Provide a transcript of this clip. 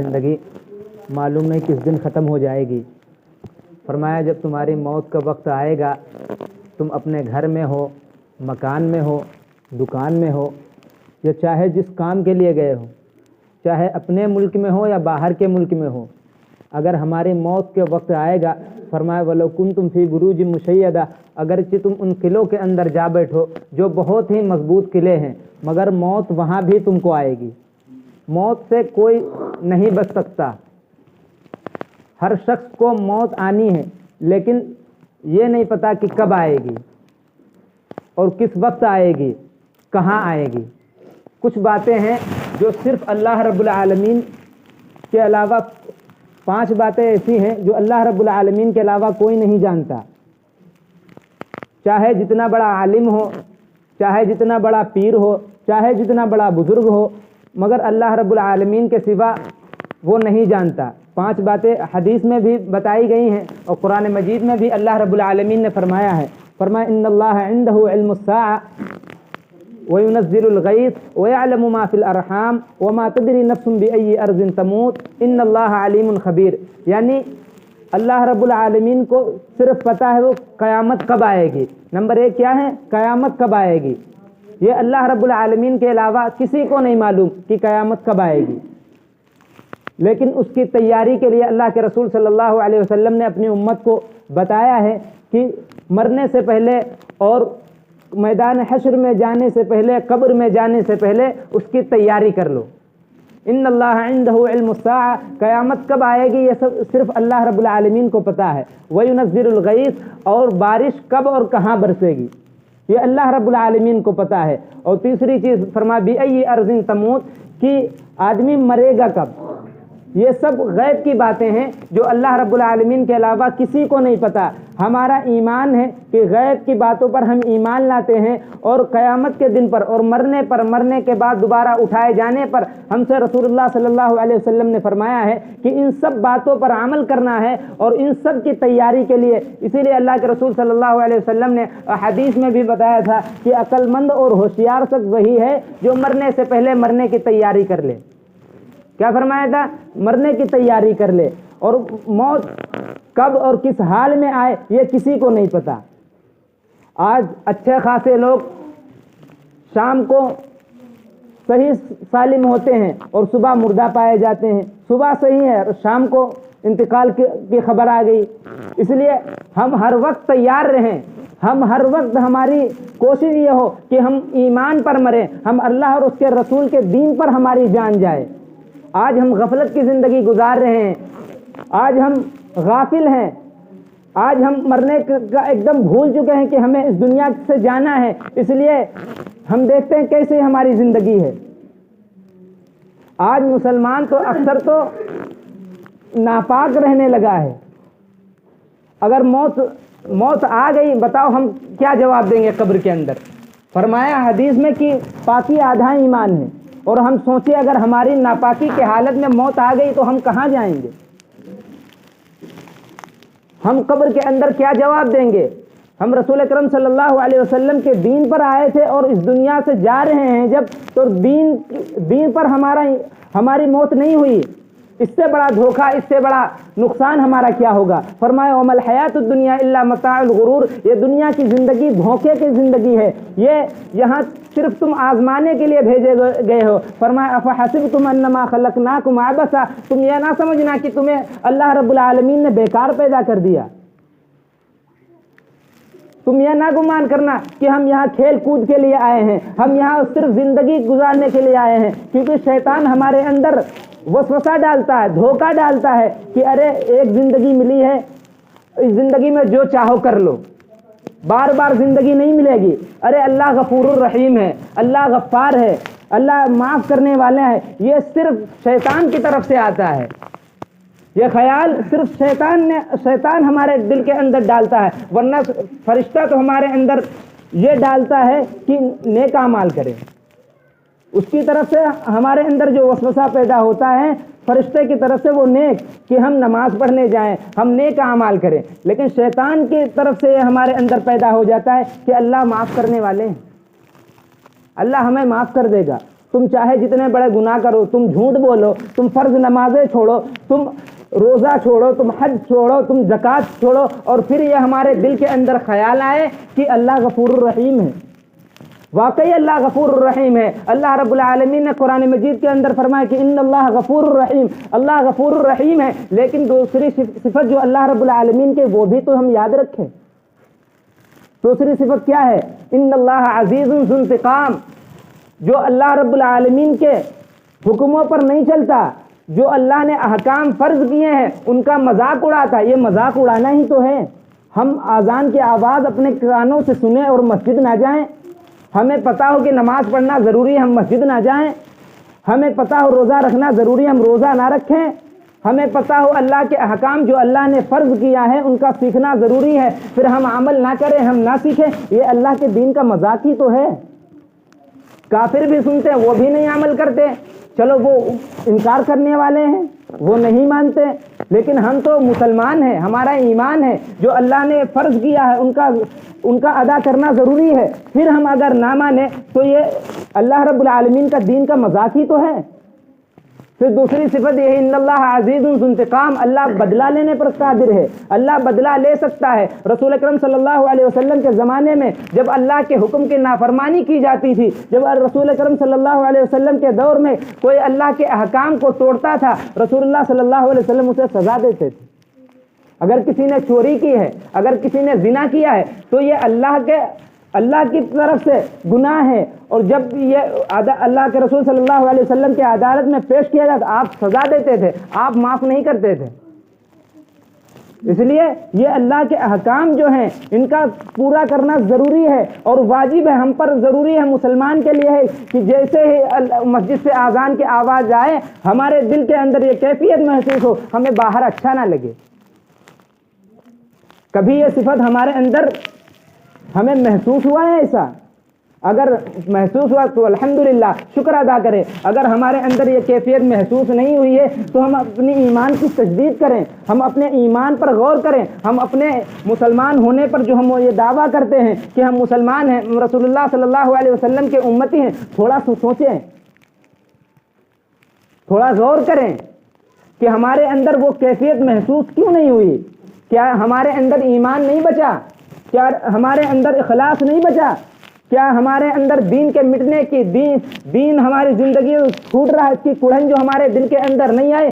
زندگی معلوم نہیں کس دن ختم ہو جائے گی۔ فرمایا جب تمہاری موت کا وقت آئے گا، تم اپنے گھر میں ہو، مکان میں ہو، دکان میں ہو، یا چاہے جس کام کے لیے گئے ہو، چاہے اپنے ملک میں ہو یا باہر کے ملک میں ہو، اگر ہماری موت کے وقت آئے گا، فرمایا وَلَوْ كُنْتُمْ فِي بُرُوجٍ مُشَيَّدَةٍ، اگرچہ تم ان قلعوں کے اندر جا بیٹھو جو بہت ہی مضبوط قلعے ہیں، مگر موت وہاں بھی تم کو آئے گی۔ موت سے کوئی نہیں بچ سکتا۔ ہر شخص کو موت آنی ہے، لیکن یہ نہیں پتا کہ کب آئے گی اور کس وقت آئے گی، کہاں آئے گی۔ کچھ باتیں ہیں جو صرف اللہ رب العالمین کے علاوہ، 5 باتیں ایسی ہیں جو اللہ رب العالمین کے علاوہ کوئی نہیں جانتا، چاہے جتنا بڑا عالم ہو، چاہے جتنا بڑا پیر ہو، چاہے جتنا بڑا بزرگ ہو، مگر اللہ رب العالمین کے سوا وہ نہیں جانتا۔ 5 باتیں حدیث میں بھی بتائی گئی ہیں اور قرآن مجید میں بھی اللہ رب العالمین نے فرمایا ہے، فرمایا ان اللہ عنده علم الساعة وينزل الغيث ويعلم ما في الارحام وما تدري نفس بأي ارض تموت ان اللہ علیم خبیر، یعنی اللہ رب العالمین کو صرف پتہ ہے وہ قیامت کب آئے گی۔ نمبر 1 کیا ہے؟ قیامت کب آئے گی۔ یہ اللہ رب العالمین کے علاوہ کسی کو نہیں معلوم کہ قیامت کب آئے گی، لیکن اس کی تیاری کے لیے اللہ کے رسول صلی اللہ علیہ وسلم نے اپنی امت کو بتایا ہے کہ مرنے سے پہلے اور میدان حشر میں جانے سے پہلے، قبر میں جانے سے پہلے اس کی تیاری کر لو۔ ان اللہ عنده علم الساعہ، قیامت کب آئے گی یہ سب صرف اللہ رب العالمین کو پتہ ہے۔ وینزل الغیث، اور بارش کب اور کہاں برسے گی یہ اللہ رب العالمین کو پتہ ہے۔ اور تیسری چیز فرمایا بأی ارض تموت، کہ آدمی مرے گا کب۔ یہ سب غیب کی باتیں ہیں جو اللہ رب العالمین کے علاوہ کسی کو نہیں پتہ۔ ہمارا ایمان ہے کہ غیب کی باتوں پر ہم ایمان لاتے ہیں، اور قیامت کے دن پر اور مرنے کے بعد دوبارہ اٹھائے جانے پر ہم سے رسول اللہ صلی اللہ علیہ وسلم نے فرمایا ہے کہ ان سب باتوں پر عمل کرنا ہے اور ان سب کی تیاری کے لیے، اسی لیے اللہ کے رسول صلی اللہ علیہ وسلم نے حدیث میں بھی بتایا تھا کہ عقل مند اور ہوشیار شخص وہی ہے جو مرنے سے پہلے مرنے کی تیاری کر لے۔ کیا فرمایا تھا؟ مرنے کی تیاری کر لے، اور موت کب اور کس حال میں آئے یہ کسی کو نہیں پتا۔ آج اچھے خاصے لوگ شام کو صحیح سالم ہوتے ہیں اور صبح مردہ پائے جاتے ہیں، صبح صحیح ہے اور شام کو انتقال کی خبر آ گئی۔ اس لیے ہم ہر وقت تیار رہیں، ہم ہر وقت ہماری کوشش یہ ہو کہ ہم ایمان پر مریں، ہم اللہ اور اس کے رسول کے دین پر ہماری جان جائے۔ آج ہم غفلت کی زندگی گزار رہے ہیں، آج ہم غافل ہیں، آج ہم مرنے کا ایک دم بھول چکے ہیں کہ ہمیں اس دنیا سے جانا ہے، اس لیے ہم دیکھتے ہیں کیسے ہماری زندگی ہے۔ آج مسلمان تو اکثر تو ناپاک رہنے لگا ہے۔ اگر موت آ گئی، بتاؤ ہم کیا جواب دیں گے قبر کے اندر؟ فرمایا حدیث میں کہ پاکی آدھا ایمان ہے، اور ہم سوچیں اگر ہماری ناپاکی کے حالت میں موت آ گئی تو ہم کہاں جائیں گے؟ ہم قبر کے اندر کیا جواب دیں گے؟ ہم رسول اکرم صلی اللہ علیہ وسلم کے دین پر آئے تھے اور اس دنیا سے جا رہے ہیں جب، تو دین پر ہماری موت نہیں ہوئی، اس سے بڑا دھوکہ، اس سے بڑا نقصان ہمارا کیا ہوگا؟ فرمایا وَمَا الْحَيَاةُ الدُّنْيَا إِلَّا مَتَاعُ الْغُرُورِ، یہ دنیا کی زندگی دھوکے کی زندگی ہے، یہاں صرف تم آزمانے کے لیے بھیجے گئے ہو۔ فرمایا أَفَحَسِبْتُمْ أَنَّمَا خَلَقْنَاكُمْ عَبَثًا، تم یہ نہ سمجھنا کہ تمہیں اللہ رب العالمین نے بیکار پیدا کر دیا۔ تم یہ نہ گمان کرنا کہ ہم یہاں کھیل کود کے لیے آئے ہیں، ہم یہاں صرف زندگی گزارنے کے لیے آئے ہیں، کیونکہ شیطان ہمارے اندر وسوسہ ڈالتا ہے، دھوکہ ڈالتا ہے کہ ارے ایک زندگی ملی ہے، اس زندگی میں جو چاہو کر لو، بار بار زندگی نہیں ملے گی۔ ارے اللہ غفور الرحیم ہے، اللہ غفار ہے، اللہ معاف کرنے والا ہے، یہ صرف شیطان کی طرف سے آتا ہے۔ یہ خیال صرف شیطان ہمارے دل کے اندر ڈالتا ہے، ورنہ فرشتہ تو ہمارے اندر یہ ڈالتا ہے کہ نیک اعمال کریں۔ اس کی طرف سے ہمارے اندر جو وسوسہ پیدا ہوتا ہے فرشتے کی طرف سے، وہ نیک، کہ ہم نماز پڑھنے جائیں، ہم نیک اعمال کریں، لیکن شیطان کی طرف سے ہمارے اندر پیدا ہو جاتا ہے کہ اللہ معاف کرنے والے ہیں، اللہ ہمیں معاف کر دے گا۔ تم چاہے جتنے بڑے گناہ کرو، تم جھوٹ بولو، تم فرض نمازیں چھوڑو، تم روزہ چھوڑو، تم حج چھوڑو، تم زکوٰۃ چھوڑو، اور پھر یہ ہمارے دل کے اندر خیال آئے کہ اللہ غفور الرحیم ہے۔ واقعی اللہ غفور الرحیم ہے۔ اللہ رب العالمین نے قرآن مجید کے اندر فرمایا کہ ان اللہ غفور الرحیم، اللہ غفور الرحیم ہے، لیکن دوسری صفت جو اللہ رب العالمین کے وہ بھی تو ہم یاد رکھیں۔ دوسری صفت کیا ہے؟ ان اللہ عزیز ذو انتقام، جو اللہ رب العالمین کے حکموں پر نہیں چلتا، جو اللہ نے احکام فرض کیے ہیں ان کا مذاق اڑاتا۔ یہ مذاق اڑانا ہی تو ہے۔ ہم اذان کی آواز اپنے کانوں سے سنیں اور مسجد نہ جائیں، ہمیں پتہ ہو کہ نماز پڑھنا ضروری ہے، ہم مسجد نہ جائیں، ہمیں پتہ ہو روزہ رکھنا ضروری ہے، ہم روزہ نہ رکھیں، ہمیں پتہ ہو اللہ کے احکام جو اللہ نے فرض کیا ہے ان کا سیکھنا ضروری ہے، پھر ہم عمل نہ کریں، ہم نہ سیکھیں، یہ اللہ کے دین کا مذاق ہی تو ہے۔ کافر بھی سنتے ہیں، وہ بھی نہیں عمل کرتے، چلو وہ انکار کرنے والے ہیں، وہ نہیں مانتے، لیکن ہم تو مسلمان ہیں، ہمارا ایمان ہے، جو اللہ نے فرض کیا ہے ان کا ادا کرنا ضروری ہے، پھر ہم اگر نہ مانیں تو یہ اللہ رب العالمین کا دین کا مذاق ہی تو ہے۔ پھر دوسری صفت یہ ہے ان اللہ عزیز ذو انتقام، اللہ بدلہ لینے پر قادر ہے، اللہ بدلہ لے سکتا ہے۔ رسول اکرم صلی اللہ علیہ وسلم کے زمانے میں جب اللہ کے حکم کی نافرمانی کی جاتی تھی، جب رسول اکرم صلی اللہ علیہ وسلم کے دور میں کوئی اللہ کے احکام کو توڑتا تھا، رسول اللہ صلی اللہ علیہ وسلم اسے سزا دیتے تھے۔ اگر کسی نے چوری کی ہے، اگر کسی نے زنا کیا ہے تو یہ اللہ کی طرف سے گناہ ہے، اور جب یہ اللہ کے رسول صلی اللہ علیہ وسلم کے عدالت میں پیش کیا جاتا آپ سزا دیتے تھے، آپ معاف نہیں کرتے تھے۔ اس لیے یہ اللہ کے احکام جو ہیں ان کا پورا کرنا ضروری ہے اور واجب ہے، ہم پر ضروری ہے، مسلمان کے لیے ہے کہ جیسے ہی مسجد سے اذان کی آواز آئے ہمارے دل کے اندر یہ کیفیت محسوس ہو، ہمیں باہر اچھا نہ لگے۔ کبھی یہ صفت ہمارے اندر ہمیں محسوس ہوا ہے ایسا؟ اگر محسوس ہوا تو الحمدللہ شکر ادا کریں، اگر ہمارے اندر یہ کیفیت محسوس نہیں ہوئی ہے تو ہم اپنی ایمان کی تجدید کریں، ہم اپنے ایمان پر غور کریں، ہم اپنے مسلمان ہونے پر جو ہم یہ دعویٰ کرتے ہیں کہ ہم مسلمان ہیں، رسول اللہ صلی اللہ علیہ وسلم کے امتی ہیں، تھوڑا سوچیں، تھوڑا غور کریں کہ ہمارے اندر وہ کیفیت محسوس کیوں نہیں ہوئی؟ کیا ہمارے اندر ایمان نہیں بچا؟ کیا ہمارے اندر اخلاص نہیں بچا؟ کیا ہمارے اندر دین کے مٹنے کی دین ہماری زندگی چھوٹ رہا ہے، اس کی کڑھن جو ہمارے دل کے اندر نہیں آئے؟